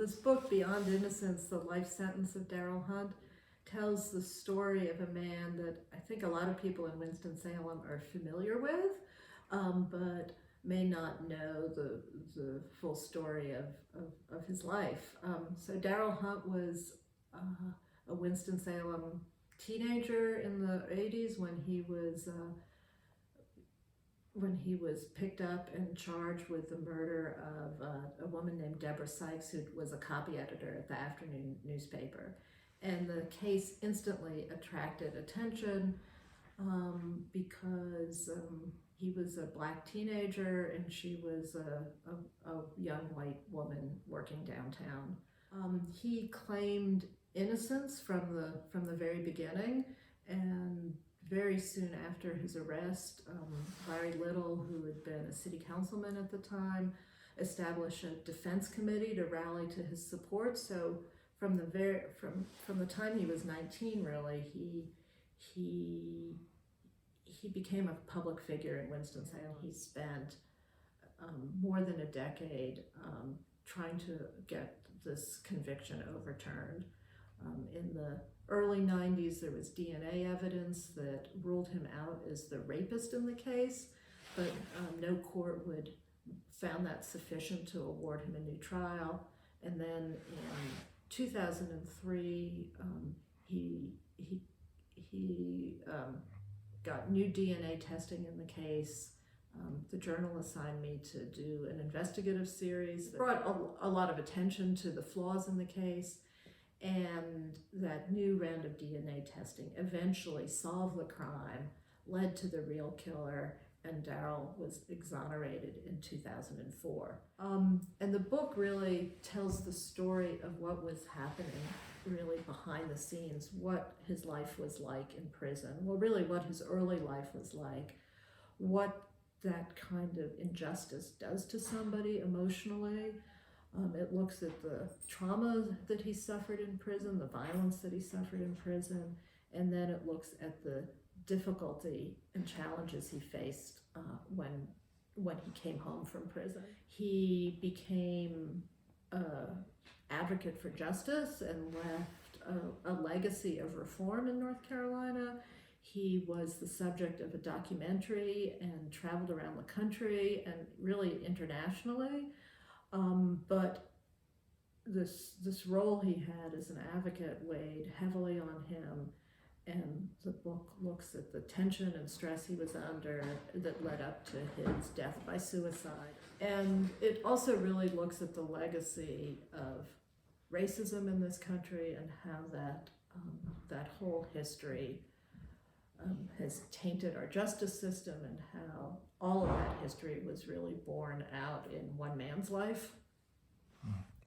This book, Beyond Innocence, The Life Sentence of Darryl Hunt, tells the story of a man that I think a lot of people in Winston-Salem are familiar with, but may not know the full story of his life. So Darryl Hunt was a Winston-Salem teenager in the 80s when he was picked up and charged with the murder of a woman named Deborah Sykes, who was a copy editor at the afternoon newspaper. And the case instantly attracted attention because he was a black teenager and she was a young white woman working downtown. He claimed innocence from the very beginning, and very soon after his arrest, Larry Little, who had been a city councilman at the time, established a defense committee to rally to his support. So from the time he was 19, really, he became a public figure in Winston-Salem. He spent more than a decade trying to get this conviction overturned. In the early 90s, there was DNA evidence that ruled him out as the rapist in the case, but no court found that sufficient to award him a new trial. And then in 2003, he got new DNA testing in the case. The Journal assigned me to do an investigative series that brought a lot of attention to the flaws in the case. And that new round of DNA testing eventually solved the crime, led to the real killer, and Darryl was exonerated in 2004. And the book really tells the story of what was happening really behind the scenes, what his life was like in prison, well, really what his early life was like, what that kind of injustice does to somebody emotionally. It looks at the trauma that he suffered in prison, the violence that he suffered in prison, and then it looks at the difficulty and challenges he faced when he came home from prison. He became an advocate for justice and left a legacy of reform in North Carolina. He was the subject of a documentary and traveled around the country and really internationally. But this role he had as an advocate weighed heavily on him, and the book looks at the tension and stress he was under that led up to his death by suicide. And it also really looks at the legacy of racism in this country and how that whole history has tainted our justice system, and how all of that history was really borne out in one man's life.